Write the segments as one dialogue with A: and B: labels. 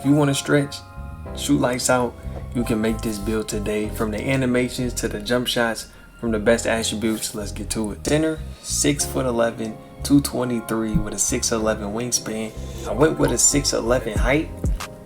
A: you want to stretch, shoot lights out, you can make this build today. From the animations to the jump shots, from the best attributes, let's get to it. Center, 6'11", 223 with a 6'11 wingspan. I went with a 6'11 height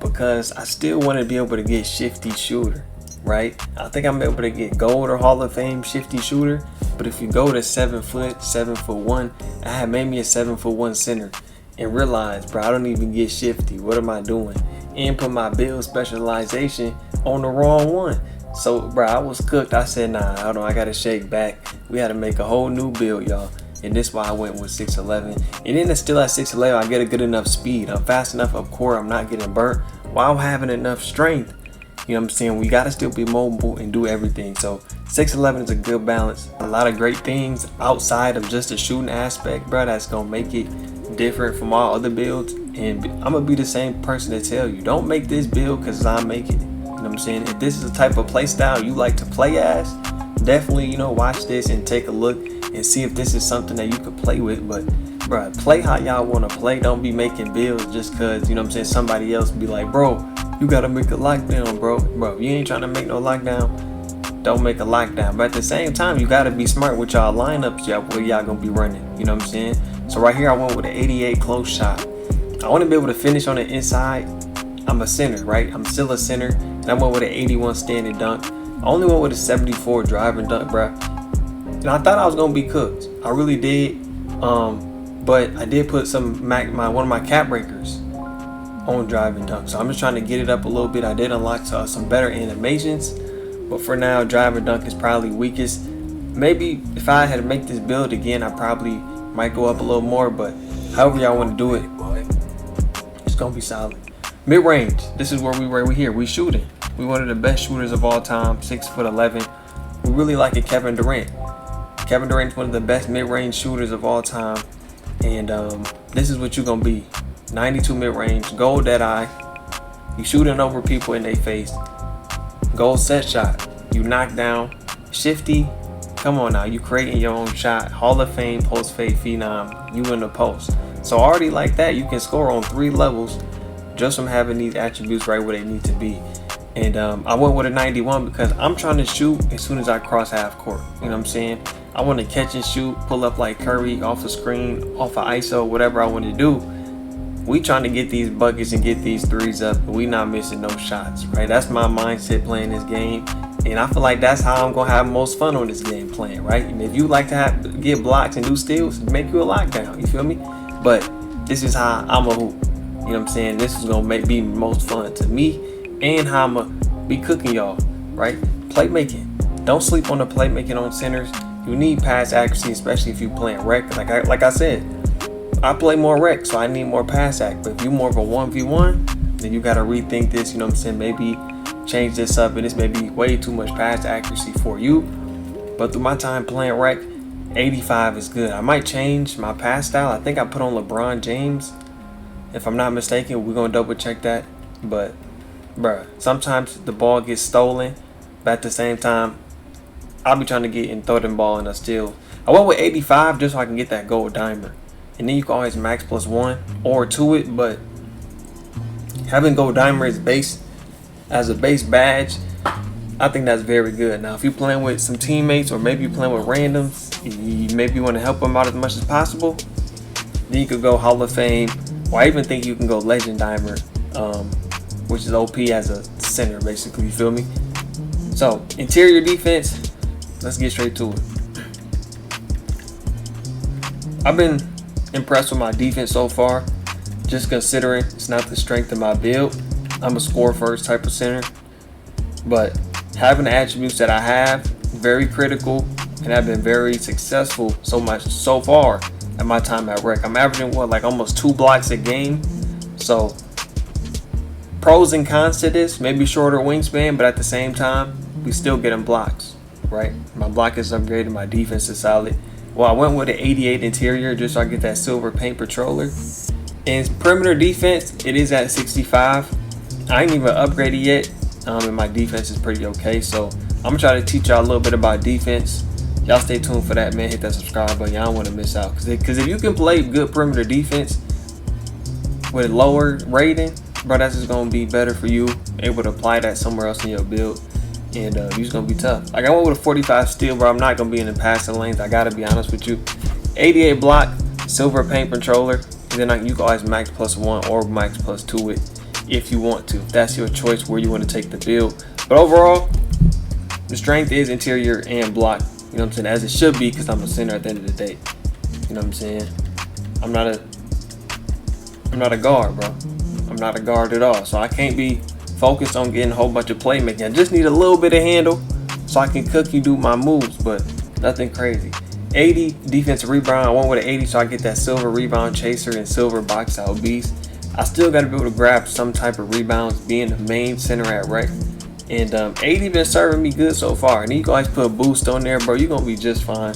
A: because I still want to be able to get shifty shooter, right? I think I'm able to get gold or Hall of Fame shifty shooter, but if you go to 7 foot, 7'1", I had made me a 7'1" center and realized, bro, I don't even get shifty. What am I doing? And put my build specialization on the wrong one. So, bro, I was cooked. I said, nah, hold on, I gotta shake back. We had to make a whole new build, y'all. And this is why I went with 6'11". And then it's still at 6'11", I get a good enough speed. I'm fast enough up court, I'm not getting burnt while having enough strength. You know what I'm saying? We gotta still be mobile and do everything. So 6'11" is a good balance. A lot of great things outside of just the shooting aspect, bro, that's gonna make it different from all other builds. And I'm gonna be the same person to tell you, don't make this build because I'm making it. You know what I'm saying? If this is the type of play style you like to play as, definitely, you know, watch this and take a look and see if this is something that you could play with. But bro, play how y'all want to play. Don't be making builds just cause, you know what I'm saying, somebody else be like, bro, you gotta make a lockdown, bro. If you ain't trying to make no lockdown, don't make a lockdown. But at the same time, you gotta be smart with y'all lineups, where y'all gonna be running. You know what I'm saying? So right here I went with an 88 close shot. I want to be able to finish on the inside. I'm a center, right? I'm still a center. And I went with an 81 standing dunk. I only went with a 74 driving dunk, bro. And I thought I was gonna be cooked. I really did. But I did put some one of my cap breakers on driving dunk. So I'm just trying to get it up a little bit. I did unlock some better animations, but for now, driving dunk is probably weakest. Maybe if I had to make this build again, I probably might go up a little more. But however y'all want to do it, it's gonna be solid. Mid range. This is where we here. We shooting. We one of the best shooters of all time. 6'11". We really like it. Kevin Durant. Kevin Durant is one of the best mid-range shooters of all time. And this is what you're gonna be. 92 mid-range, gold dead eye. You shooting over people in their face. Gold set shot. You knock down. Shifty. Come on now, you creating your own shot. Hall of Fame, post fade phenom. You in the post. So already like that, you can score on 3 levels just from having these attributes right where they need to be. And I went with a 91 because I'm trying to shoot as soon as I cross half court. You know what I'm saying? I want to catch and shoot, pull up like Curry off the screen, off of ISO, whatever I want to do. We trying to get these buckets and get these threes up, but we not missing no shots, right? That's my mindset playing this game. And I feel like that's how I'm going to have most fun on this game playing, right? And if you like to get blocks and do steals, make you a lockdown, you feel me? But this is how I'm a hoop. You know what I'm saying? This is going to be most fun to me and how I'm going to be cooking y'all, right? Playmaking. Don't sleep on the playmaking on centers. You need pass accuracy, especially if you playing rec. Like I said, I play more rec, so I need more pass ac. But if you more of a 1v1, then you got to rethink this, you know what I'm saying? Maybe change this up, and this may be way too much pass accuracy for you. But through my time playing rec, 85 is good. I might change my pass style. I think I put on LeBron James. If I'm not mistaken, we're going to double check that. But, bruh, sometimes the ball gets stolen, but at the same time, I'll be trying to get and throw them ball in a steal. I went with 85 just so I can get that gold dimer. And then you can always max +1 or to it, but having gold dimer as a base badge, I think that's very good. Now, if you're playing with some teammates or maybe you're playing with randoms, you maybe want to help them out as much as possible, then you could go Hall of Fame, or I even think you can go Legend Dimer, which is OP as a center, basically, you feel me? So, interior defense, let's get straight to it. I've been impressed with my defense so far, just considering it's not the strength of my build. I'm a score first type of center, but having the attributes that I have, very critical, and I've been very successful so far at my time at rec. I'm averaging like almost 2 blocks a game. So pros and cons to this, maybe shorter wingspan, but at the same time, we still getting blocks, right? My block is upgraded, my defense is solid. Well, I went with an 88 interior just so I get that silver paint patroller. And perimeter defense, it is at 65. I ain't even upgraded yet, and my defense is pretty okay. So I'm gonna try to teach y'all a little bit about defense. Y'all stay tuned for that, man. Hit that subscribe button. Y'all don't want to miss out. Because if you can play good perimeter defense with lower rating, bro, that's just gonna be better for you, able to apply that somewhere else in your build, and you're just gonna be tough. Like I went with a 45 steal, bro. I'm not gonna be in the passing lanes, I gotta be honest with you. 88 block, silver paint controller, and then you can always max +1 or max +2 it if you want to. That's your choice where you want to take the build. But overall, the strength is interior and block, you know what I'm saying, as it should be, because I'm a center at the end of the day. You know what I'm saying? I'm not a guard, bro. I'm not a guard at all, so I can't be focused on getting a whole bunch of playmaking. I just need a little bit of handle so I can cook you, do my moves, but nothing crazy. 80 defensive rebound. I went with an 80 so I get that silver rebound chaser and silver box out beast. I still got to be able to grab some type of rebounds, being the main center at rec. And 80 been serving me good so far. And you guys put a boost on there, bro, you're gonna be just fine.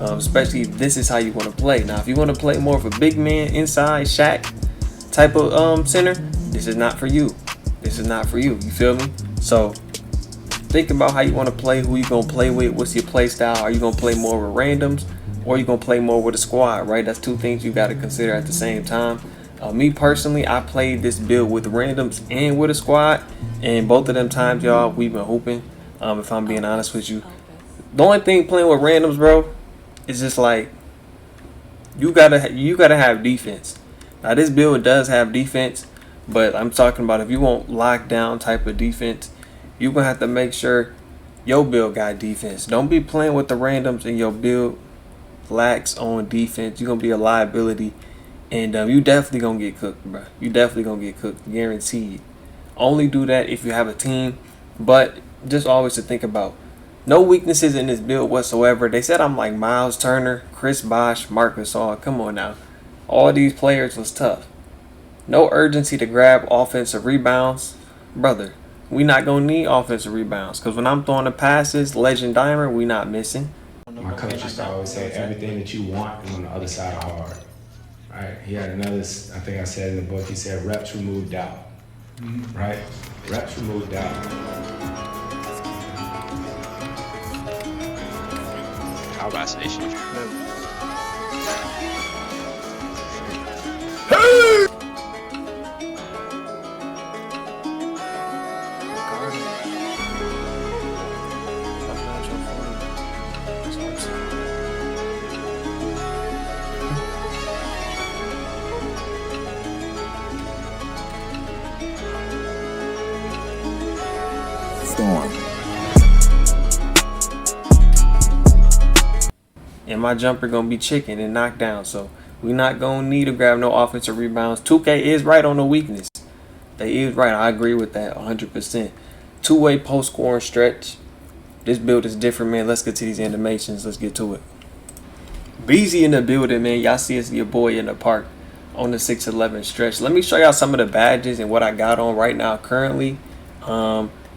A: Especially if this is how you want to play. Now, if you want to play more of a big man inside Shaq type of center, this is not for you. This is not for you. You feel me? So think about how you want to play, who you gonna play with, what's your play style. Are you gonna play more with randoms, or are you gonna play more with a squad, right? That's two things you got to consider at the same time. Me personally, I played this build with randoms and with a squad, and both of them times, y'all, we've been hooping. If I'm being honest with you, the only thing playing with randoms, bro, is just like you gotta have defense. Now this build does have defense, but I'm talking about if you want lockdown type of defense, you're gonna have to make sure your build got defense. Don't be playing with the randoms and your build lacks on defense. You're gonna be a liability. And you definitely gonna get cooked, bro. You definitely gonna get cooked, guaranteed. Only do that if you have a team, but just always to think about. No weaknesses in this build whatsoever. They said I'm like Miles Turner, Chris Bosh, Marcus Gasol. Come on now. All these players was tough. No urgency to grab offensive rebounds. Brother, we not gonna need offensive rebounds, because when I'm throwing the passes, Legend Dimer, we not missing.
B: My coach used to always say everything that you want is on the other side of hard. Right? He had another, I think I said in the book, he said reps removed doubt. Right? Reps removed doubt.
C: How about station?
A: And my jumper gonna be chicken and knocked down, so we not gonna need to grab no offensive rebounds. 2K is right on the weakness. They is right. I agree with that 100%. Two-way post scoring stretch. This build is different, man. Let's get to these animations. Let's get to it. Beezy in the building, man. Y'all see it's your boy in the park on the 6'11" stretch. Let me show y'all some of the badges and what I got on right now currently.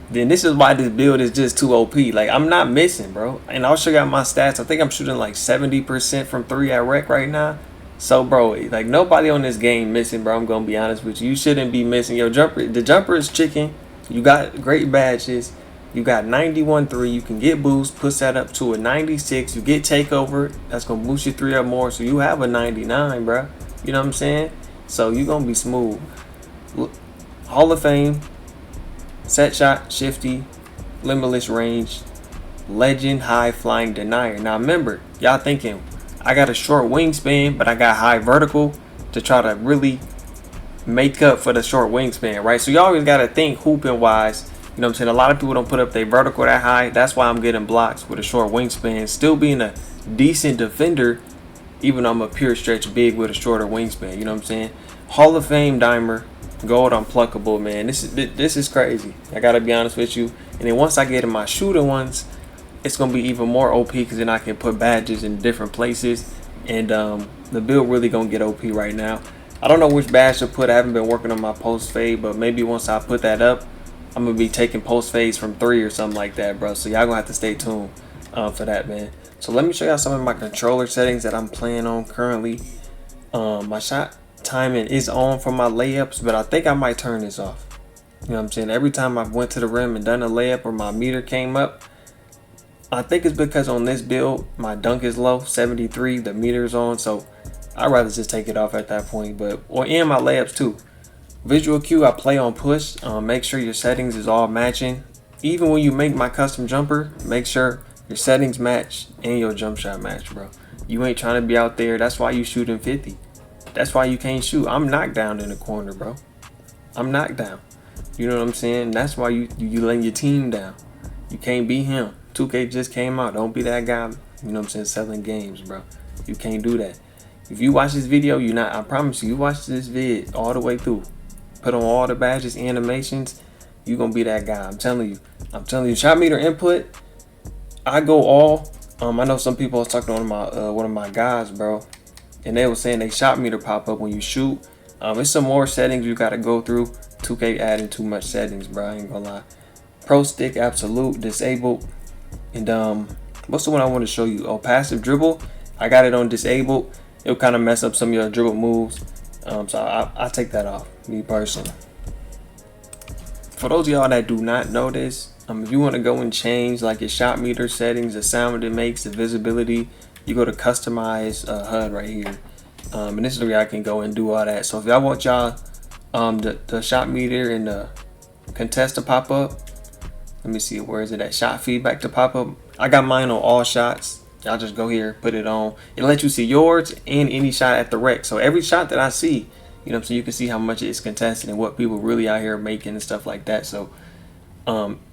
A: Then this is why this build is just too OP. Like, I'm not missing, bro. And I'll show y'all my stats. I think I'm shooting like 70% from 3 at rec right now. So, bro, like, nobody on this game missing, bro. I'm going to be honest with you. You shouldn't be missing. Your jumper, the jumper is chicken. You got great badges. You got 91-3. You can get boost. Push that up to a 96. You get takeover. That's going to boost your 3 up more. So, you have a 99, bro. You know what I'm saying? So, you're going to be smooth. Hall of Fame. Set shot, shifty, limitless range, legend, high flying denier. Now remember, y'all thinking I got a short wingspan, but I got high vertical to try to really make up for the short wingspan, right? So you always got to think hooping wise. You know what I'm saying? A lot of people don't put up their vertical that high. That's why I'm getting blocks with a short wingspan. Still being a decent defender, even though I'm a pure stretch big with a shorter wingspan. You know what I'm saying? Hall of Fame dimer. Gold unpluckable, man. This is crazy. I gotta be honest with you. And then once I get in my shooter ones, it's gonna be even more OP, because then I can put badges in different places, and the build really gonna get OP right now. I don't know which badge to put. I haven't been working on my post fade, but maybe once I put that up, I'm gonna be taking post fades from 3 or something like that, bro. So y'all gonna have to stay tuned for that, man. So let me show y'all some of my controller settings that I'm playing on currently. My shot timing is on for my layups, but I think I might turn this off. You know what I'm saying? Every time I've went to the rim and done a layup or my meter came up, I think it's because on this build my dunk is low, 73, the meter's on, so I'd rather just take it off at that point. But or in my layups too. Visual cue, I play on push. Make sure your settings is all matching. Even when you make my custom jumper, make sure your settings match and your jump shot match, bro. You ain't trying to be out there. That's why you shooting 50. That's why you can't shoot. I'm knocked down in the corner, bro. I'm knocked down. You know what I'm saying? That's why you letting your team down. You can't be him. 2K just came out. Don't be that guy, you know what I'm saying, selling games, bro. You can't do that. If you watch this video, I promise you watch this vid all the way through. Put on all the badges, animations, you gonna be that guy. I'm telling you. Shot meter input, I go all. I know some people was talking to one of my guys, bro, and they were saying they shot meter pop up when you shoot. It's some more settings you gotta go through. 2K adding too much settings, bro. I ain't gonna lie. Pro stick absolute disabled, and what's the one I want to show you? Oh, passive dribble. I got it on disabled. It'll kind of mess up some of your dribble moves. So I take that off, me personally. For those of y'all that do not know this, if you want to go and change like your shot meter settings, the sound it makes, the visibility, you go to customize HUD right here. And this is where I can go and do all that. So if y'all want y'all the shot meter and the contest to pop up, let me see, where is it at? Shot feedback to pop up. I got mine on all shots. Y'all just go here, put it on. It'll let you see yours and any shot at the rec. So every shot that I see, you know what I'm saying, you can see how much it's contested and what people really out here making and stuff like that. So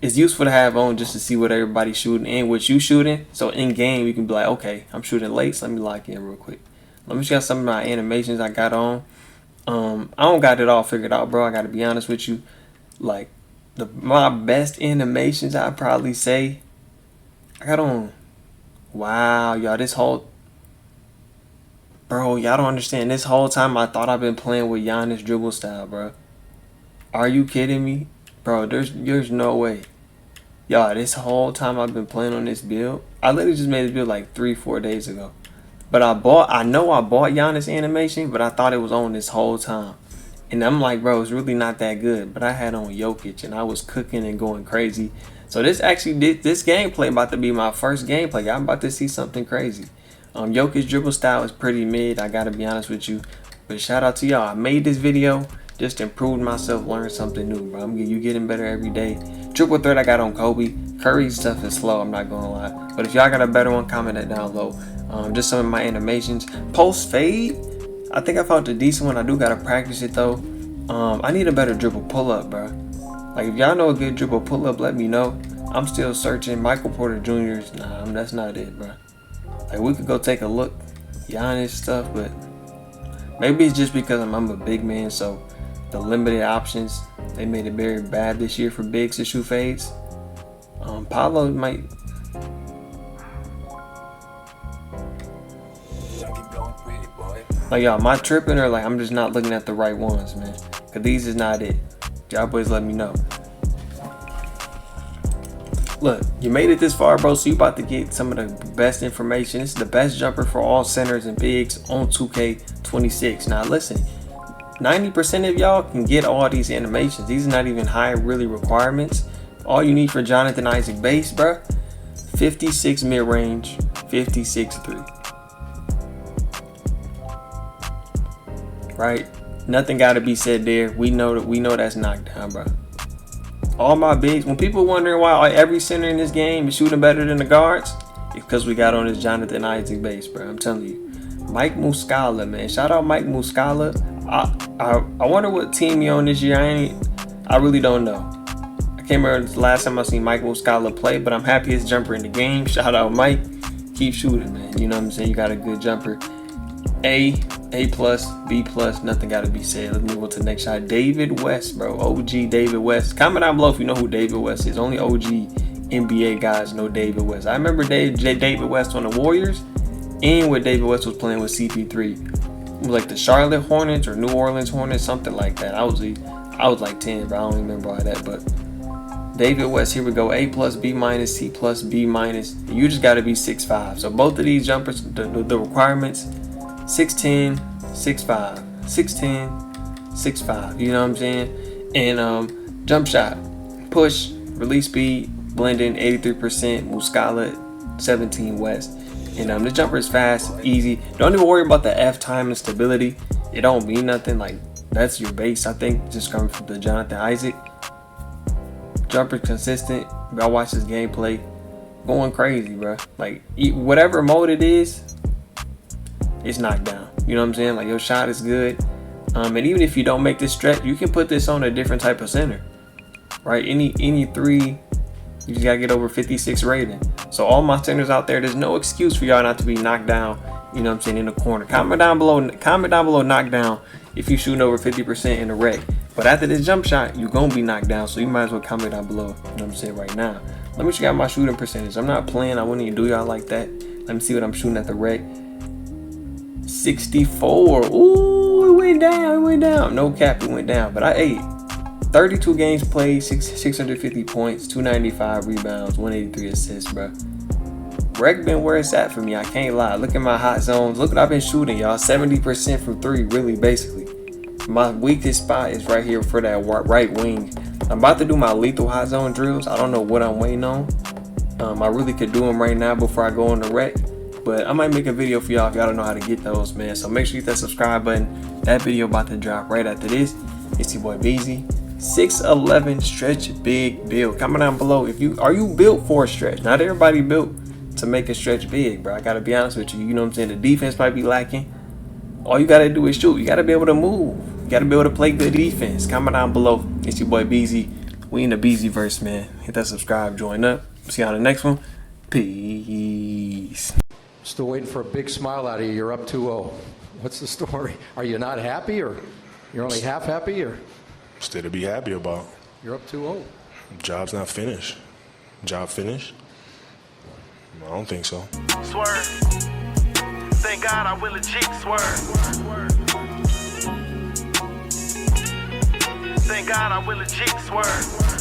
A: it's useful to have on just to see what everybody's shooting and what you shooting. So in game, you can be like, okay, I'm shooting late, so let me lock in real quick. Let me show you some of my animations I got on. I don't got it all figured out, bro. I gotta be honest with you. Like my best animations, I'd probably say I got on. Wow, y'all, this whole, bro, y'all don't understand. This whole time I thought I've been playing with Giannis dribble style, bro. Are you kidding me? Bro, there's no way. Y'all, this whole time I've been playing on this build. I literally just made this build like 3-4 days ago. But I know I bought Giannis animation, but I thought it was on this whole time. And I'm like, bro, it's really not that good. But I had on Jokic and I was cooking and going crazy. So this gameplay about to be my first gameplay. I'm about to see something crazy. Jokic dribble style is pretty mid, I gotta be honest with you. But shout out to y'all. I made this video, just improved myself, learned something new, bro. You getting better every day. Triple threat I got on Kobe. Curry's stuff is slow, I'm not gonna lie. But if y'all got a better one, comment that down low. Just some of my animations. Post fade, I think I found a decent one. I do gotta practice it though. I need a better dribble pull up, bro. Like if y'all know a good dribble pull up, let me know. I'm still searching. Michael Porter Jr.'s, nah, that's not it, bro. Like we could go take a look, Giannis stuff, but maybe it's just because I'm a big man, so the limited options, they made it very bad this year for bigs to shoot fades. Paolo might. Like y'all, am I tripping or like I'm just not looking at the right ones, man? Cause these is not it. Y'all boys let me know. Look, you made it this far, bro, so you about to get some of the best information. This is the best jumper for all centers and bigs on 2K26. Now listen, 90% of y'all can get all these animations. These are not even high really requirements. All you need for Jonathan Isaac base, bro, 56 mid-range, 56 3. Right? Nothing got to be said there. We know that's knocked down, bro. All my bigs, when people wondering why every center in this game is shooting better than the guards, it's because we got on this Jonathan Isaac base, bro. I'm telling you. Mike Muscala, man. Shout out Mike Muscala. I wonder what team you on this year. I really don't know. I can't remember the last time I seen Mike Muscala play, but I'm happiest jumper in the game. Shout out Mike. Keep shooting, man. You know what I'm saying? You got a good jumper. A+, B+, nothing got to be said. Let's move on to the next shot. David West, bro. OG David West. Comment down below if you know who David West is. Only OG NBA guys know David West. I remember David West on the Warriors and when David West was playing with CP3. It was like the Charlotte Hornets or New Orleans Hornets, something like that. I was like 10, bro. I don't remember all that, but David West, here we go. A+, B-, C+, B-. You just got to be 6'5". So both of these jumpers, the requirements, 6'10", 6'5", 6'10", 6'5", you know what I'm saying? And jump shot, push, release speed, blending 83%, Muscala 17 West. And the jumper is fast, easy. Don't even worry about the F time and stability. It don't mean nothing. Like That's your base, I think, just coming from the Jonathan Isaac. Jumper consistent. I watch his gameplay. Going crazy, bro. Like, whatever mode it is, it's knocked down. You know what I'm saying? Like, your shot is good. And even if you don't make this stretch, you can put this on a different type of center, right? Any three, you just gotta get over 56 rating. So all my centers out there, there's no excuse for y'all not to be knocked down. You know what I'm saying? In the corner. Comment down below knockdown if you shooting over 50% in the rec. But after this jump shot, you gonna be knocked down. So you might as well comment down below. You know what I'm saying right now. Let me check out my shooting percentage. I'm not playing. I wouldn't even do y'all like that. Let me see what I'm shooting at the rec. 64. Ooh, it went down. It went down. No cap, it went down. But I ate. 32 games played, 650 points, 295 rebounds, 183 assists, bro. Rec been where it's at for me. I can't lie. Look at my hot zones. Look what I've been shooting, y'all. 70% from 3, really, basically. My weakest spot is right here for that right wing. I'm about to do my lethal hot zone drills. I don't know what I'm waiting on. I really could do them right now before I go on the rec. But I might make a video for y'all if y'all don't know how to get those, man. So make sure you hit that subscribe button. That video about to drop right after this. It's your boy Beezy. 6'11" stretch big build. Comment down below if are you built for a stretch. Not everybody built to make a stretch big, bro. I gotta be honest with you. You know what I'm saying? The defense might be lacking. All you gotta do is shoot. You gotta be able to move. You gotta be able to play good defense. Comment down below. It's your boy Beezy. We in the Beezy verse, man. Hit that subscribe, join up. See you on the next one. Peace.
D: Still waiting for a big smile out of you. You're up 2-0. What's the story? Are you not happy, or you're only half happy, or?
E: Still to be happy about.
D: You're up 2-0.
E: Job's not finished. Job finished? I don't think so.
F: Swerve. Thank God I will legit swerve. Thank God I will legit swerve.